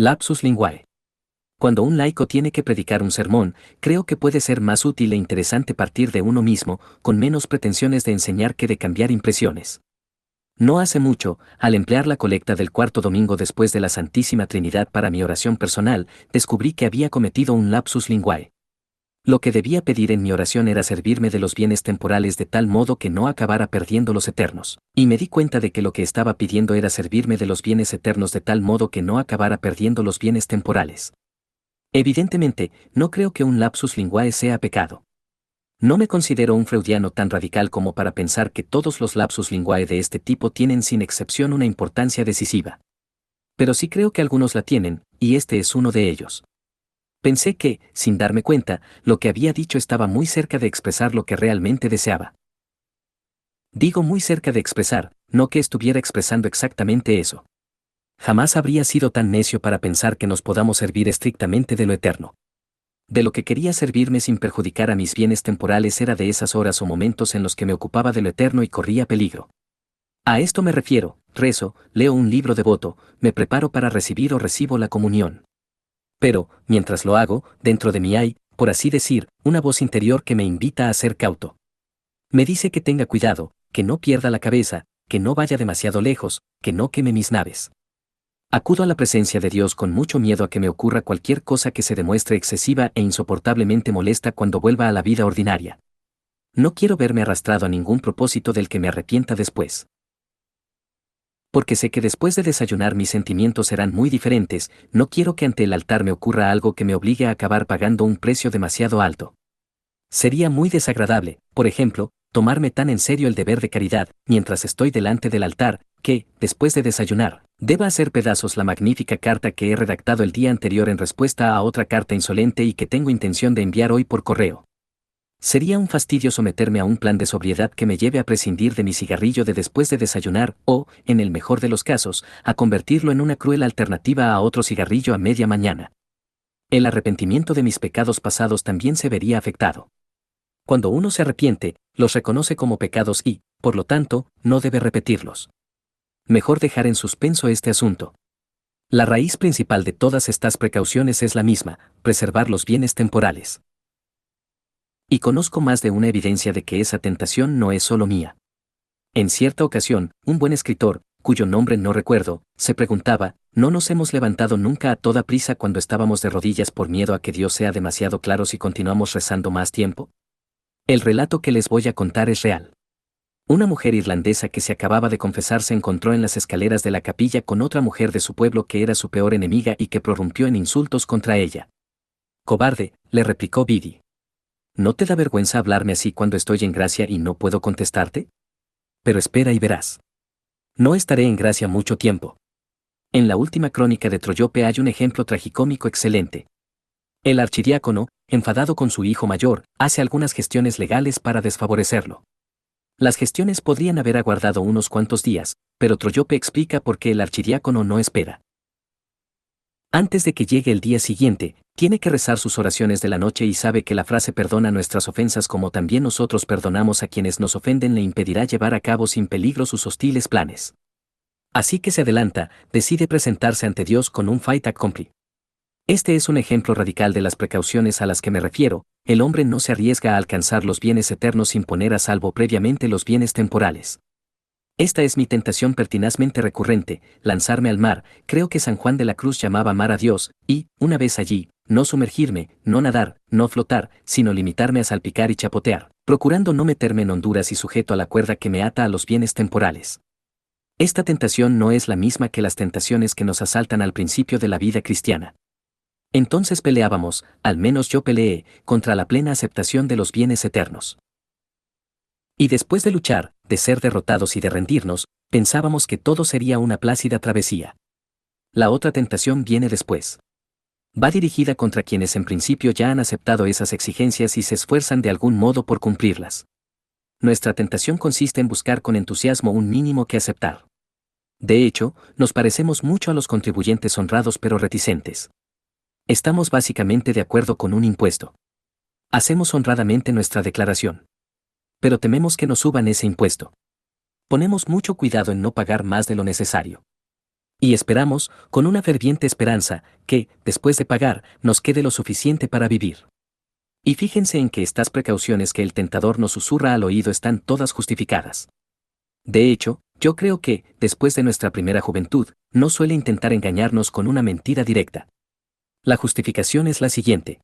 Lapsus linguae. Cuando un laico tiene que predicar un sermón, creo que puede ser más útil e interesante partir de uno mismo, con menos pretensiones de enseñar que de cambiar impresiones. No hace mucho, al emplear la colecta del cuarto domingo después de la Santísima Trinidad para mi oración personal, descubrí que había cometido un lapsus linguae. Lo que debía pedir en mi oración era servirme de los bienes temporales de tal modo que no acabara perdiendo los eternos, y me di cuenta de que lo que estaba pidiendo era servirme de los bienes eternos de tal modo que no acabara perdiendo los bienes temporales. Evidentemente, no creo que un lapsus linguae sea pecado. No me considero un freudiano tan radical como para pensar que todos los lapsus linguae de este tipo tienen sin excepción una importancia decisiva. Pero sí creo que algunos la tienen, y este es uno de ellos. Pensé que, sin darme cuenta, lo que había dicho estaba muy cerca de expresar lo que realmente deseaba. Digo muy cerca de expresar, no que estuviera expresando exactamente eso. Jamás habría sido tan necio para pensar que nos podamos servir estrictamente de lo eterno. De lo que quería servirme sin perjudicar a mis bienes temporales era de esas horas o momentos en los que me ocupaba de lo eterno y corría peligro. A esto me refiero: rezo, leo un libro devoto, me preparo para recibir o recibo la comunión. Pero, mientras lo hago, dentro de mí hay, por así decir, una voz interior que me invita a ser cauto. Me dice que tenga cuidado, que no pierda la cabeza, que no vaya demasiado lejos, que no queme mis naves. Acudo a la presencia de Dios con mucho miedo a que me ocurra cualquier cosa que se demuestre excesiva e insoportablemente molesta cuando vuelva a la vida ordinaria. No quiero verme arrastrado a ningún propósito del que me arrepienta después. Porque sé que después de desayunar mis sentimientos serán muy diferentes, no quiero que ante el altar me ocurra algo que me obligue a acabar pagando un precio demasiado alto. Sería muy desagradable, por ejemplo, tomarme tan en serio el deber de caridad, mientras estoy delante del altar, que, después de desayunar, deba hacer pedazos la magnífica carta que he redactado el día anterior en respuesta a otra carta insolente y que tengo intención de enviar hoy por correo. Sería un fastidio someterme a un plan de sobriedad que me lleve a prescindir de mi cigarrillo de después de desayunar o, en el mejor de los casos, a convertirlo en una cruel alternativa a otro cigarrillo a media mañana. El arrepentimiento de mis pecados pasados también se vería afectado. Cuando uno se arrepiente, los reconoce como pecados y, por lo tanto, no debe repetirlos. Mejor dejar en suspenso este asunto. La raíz principal de todas estas precauciones es la misma: preservar los bienes temporales. Y conozco más de una evidencia de que esa tentación no es solo mía. En cierta ocasión, un buen escritor, cuyo nombre no recuerdo, se preguntaba: ¿no nos hemos levantado nunca a toda prisa cuando estábamos de rodillas por miedo a que Dios sea demasiado claro si continuamos rezando más tiempo? El relato que les voy a contar es real. Una mujer irlandesa que se acababa de confesar se encontró en las escaleras de la capilla con otra mujer de su pueblo que era su peor enemiga y que prorrumpió en insultos contra ella. «Cobarde», le replicó Biddy. «¿No te da vergüenza hablarme así cuando estoy en gracia y no puedo contestarte? Pero espera y verás. No estaré en gracia mucho tiempo». En la última crónica de Troyope hay un ejemplo tragicómico excelente. El archidiácono, enfadado con su hijo mayor, hace algunas gestiones legales para desfavorecerlo. Las gestiones podrían haber aguardado unos cuantos días, pero Troyope explica por qué el archidiácono no espera. Antes de que llegue el día siguiente, tiene que rezar sus oraciones de la noche y sabe que la frase «perdona nuestras ofensas como también nosotros perdonamos a quienes nos ofenden» le impedirá llevar a cabo sin peligro sus hostiles planes. Así que se adelanta, decide presentarse ante Dios con un fait accompli. Este es un ejemplo radical de las precauciones a las que me refiero: el hombre no se arriesga a alcanzar los bienes eternos sin poner a salvo previamente los bienes temporales. Esta es mi tentación pertinazmente recurrente: lanzarme al mar. Creo que San Juan de la Cruz llamaba mar a Dios, y, una vez allí, no sumergirme, no nadar, no flotar, sino limitarme a salpicar y chapotear, procurando no meterme en honduras y sujeto a la cuerda que me ata a los bienes temporales. Esta tentación no es la misma que las tentaciones que nos asaltan al principio de la vida cristiana. Entonces peleábamos, al menos yo peleé, contra la plena aceptación de los bienes eternos. Y después de luchar, de ser derrotados y de rendirnos, pensábamos que todo sería una plácida travesía. La otra tentación viene después. Va dirigida contra quienes en principio ya han aceptado esas exigencias y se esfuerzan de algún modo por cumplirlas. Nuestra tentación consiste en buscar con entusiasmo un mínimo que aceptar. De hecho, nos parecemos mucho a los contribuyentes honrados pero reticentes. Estamos básicamente de acuerdo con un impuesto. Hacemos honradamente nuestra declaración. Pero tememos que nos suban ese impuesto. Ponemos mucho cuidado en no pagar más de lo necesario. Y esperamos, con una ferviente esperanza, que, después de pagar, nos quede lo suficiente para vivir. Y fíjense en que estas precauciones que el tentador nos susurra al oído están todas justificadas. De hecho, yo creo que, después de nuestra primera juventud, no suele intentar engañarnos con una mentira directa. La justificación es la siguiente.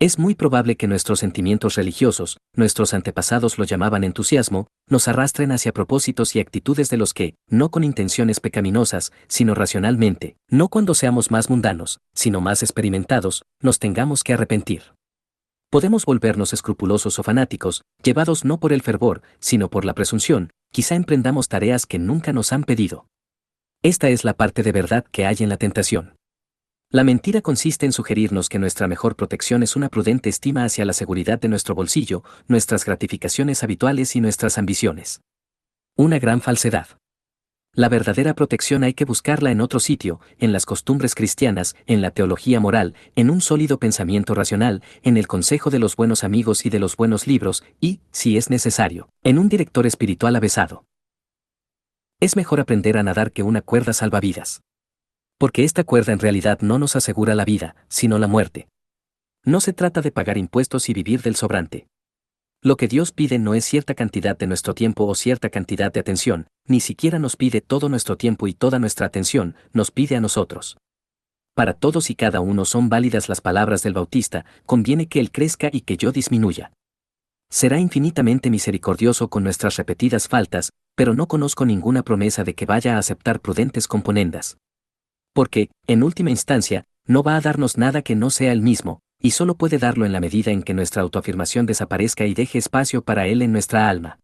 Es muy probable que nuestros sentimientos religiosos, nuestros antepasados lo llamaban entusiasmo, nos arrastren hacia propósitos y actitudes de los que, no con intenciones pecaminosas, sino racionalmente, no cuando seamos más mundanos, sino más experimentados, nos tengamos que arrepentir. Podemos volvernos escrupulosos o fanáticos, llevados no por el fervor, sino por la presunción, quizá emprendamos tareas que nunca nos han pedido. Esta es la parte de verdad que hay en la tentación. La mentira consiste en sugerirnos que nuestra mejor protección es una prudente estima hacia la seguridad de nuestro bolsillo, nuestras gratificaciones habituales y nuestras ambiciones. Una gran falsedad. La verdadera protección hay que buscarla en otro sitio, en las costumbres cristianas, en la teología moral, en un sólido pensamiento racional, en el consejo de los buenos amigos y de los buenos libros, y, si es necesario, en un director espiritual avesado. Es mejor aprender a nadar que una cuerda salvavidas. Porque esta cuerda en realidad no nos asegura la vida, sino la muerte. No se trata de pagar impuestos y vivir del sobrante. Lo que Dios pide no es cierta cantidad de nuestro tiempo o cierta cantidad de atención, ni siquiera nos pide todo nuestro tiempo y toda nuestra atención, nos pide a nosotros. Para todos y cada uno son válidas las palabras del Bautista, conviene que Él crezca y que yo disminuya. Será infinitamente misericordioso con nuestras repetidas faltas, pero no conozco ninguna promesa de que vaya a aceptar prudentes componendas. Porque, en última instancia, no va a darnos nada que no sea Él mismo, y solo puede darlo en la medida en que nuestra autoafirmación desaparezca y deje espacio para Él en nuestra alma.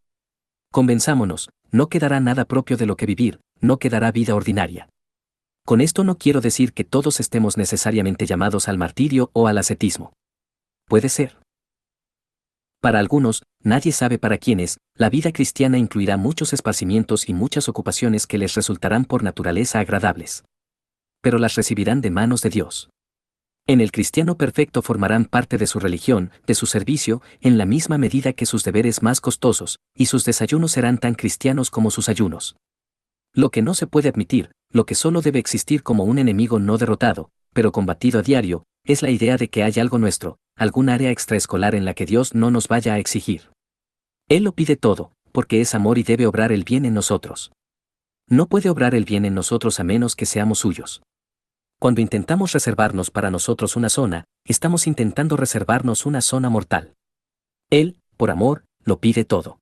Convenzámonos, no quedará nada propio de lo que vivir, no quedará vida ordinaria. Con esto no quiero decir que todos estemos necesariamente llamados al martirio o al ascetismo. Puede ser. Para algunos, nadie sabe para quiénes, la vida cristiana incluirá muchos esparcimientos y muchas ocupaciones que les resultarán por naturaleza agradables. Pero las recibirán de manos de Dios. En el cristiano perfecto formarán parte de su religión, de su servicio, en la misma medida que sus deberes más costosos, y sus desayunos serán tan cristianos como sus ayunos. Lo que no se puede admitir, lo que solo debe existir como un enemigo no derrotado, pero combatido a diario, es la idea de que hay algo nuestro, algún área extraescolar en la que Dios no nos vaya a exigir. Él lo pide todo, porque es amor y debe obrar el bien en nosotros. No puede obrar el bien en nosotros a menos que seamos suyos. Cuando intentamos reservarnos para nosotros una zona, estamos intentando reservarnos una zona mortal. Él, por amor, lo pide todo.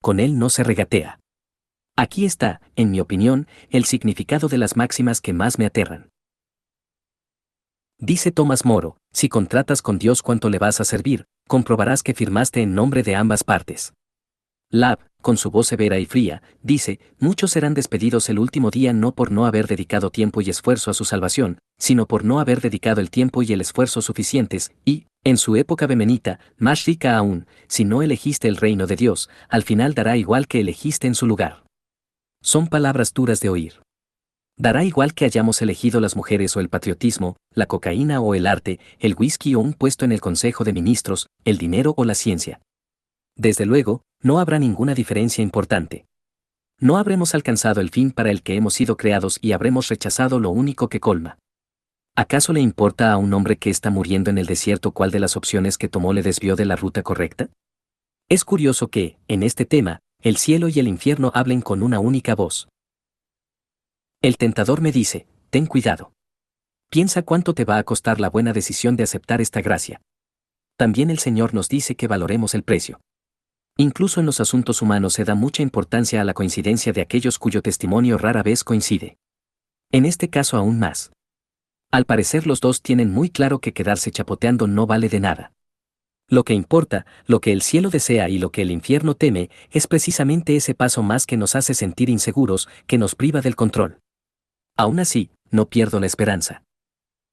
Con él no se regatea. Aquí está, en mi opinión, el significado de las máximas que más me aterran. Dice Tomás Moro, si contratas con Dios cuánto le vas a servir, comprobarás que firmaste en nombre de ambas partes. Lab, con su voz severa y fría, dice, muchos serán despedidos el último día no por no haber dedicado tiempo y esfuerzo a su salvación, sino por no haber dedicado el tiempo y el esfuerzo suficientes, y, en su época bemenita, más rica aún, si no elegiste el reino de Dios, al final dará igual que elegiste en su lugar. Son palabras duras de oír. Dará igual que hayamos elegido las mujeres o el patriotismo, la cocaína o el arte, el whisky o un puesto en el Consejo de Ministros, el dinero o la ciencia. Desde luego, no habrá ninguna diferencia importante. No habremos alcanzado el fin para el que hemos sido creados y habremos rechazado lo único que colma. ¿Acaso le importa a un hombre que está muriendo en el desierto cuál de las opciones que tomó le desvió de la ruta correcta? Es curioso que, en este tema, el cielo y el infierno hablen con una única voz. El tentador me dice, ten cuidado. Piensa cuánto te va a costar la buena decisión de aceptar esta gracia. También el Señor nos dice que valoremos el precio. Incluso en los asuntos humanos se da mucha importancia a la coincidencia de aquellos cuyo testimonio rara vez coincide. En este caso aún más. Al parecer los dos tienen muy claro que quedarse chapoteando no vale de nada. Lo que importa, lo que el cielo desea y lo que el infierno teme, es precisamente ese paso más que nos hace sentir inseguros, que nos priva del control. Aún así, no pierdo la esperanza.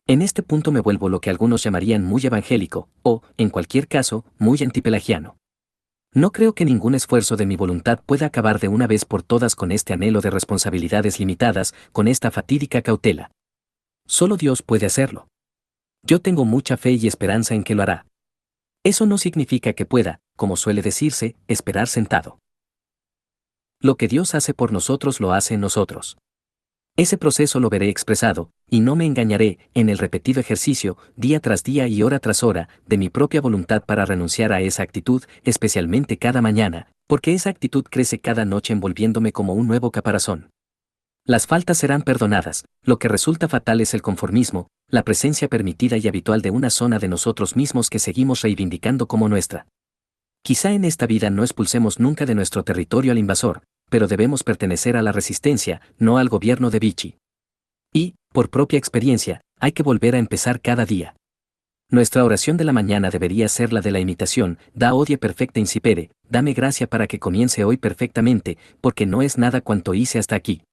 En este punto me vuelvo lo que algunos llamarían muy evangélico, o, en cualquier caso, muy antipelagiano. No creo que ningún esfuerzo de mi voluntad pueda acabar de una vez por todas con este anhelo de responsabilidades limitadas, con esta fatídica cautela. Solo Dios puede hacerlo. Yo tengo mucha fe y esperanza en que lo hará. Eso no significa que pueda, como suele decirse, esperar sentado. Lo que Dios hace por nosotros lo hace en nosotros. Ese proceso lo veré expresado, y no me engañaré, en el repetido ejercicio, día tras día y hora tras hora, de mi propia voluntad para renunciar a esa actitud, especialmente cada mañana, porque esa actitud crece cada noche envolviéndome como un nuevo caparazón. Las faltas serán perdonadas, lo que resulta fatal es el conformismo, la presencia permitida y habitual de una zona de nosotros mismos que seguimos reivindicando como nuestra. Quizá en esta vida no expulsemos nunca de nuestro territorio al invasor, pero debemos pertenecer a la resistencia, no al gobierno de Vichy. Y, por propia experiencia, hay que volver a empezar cada día. Nuestra oración de la mañana debería ser la de la imitación, da odie perfecta incipere, dame gracia para que comience hoy perfectamente, porque no es nada cuanto hice hasta aquí.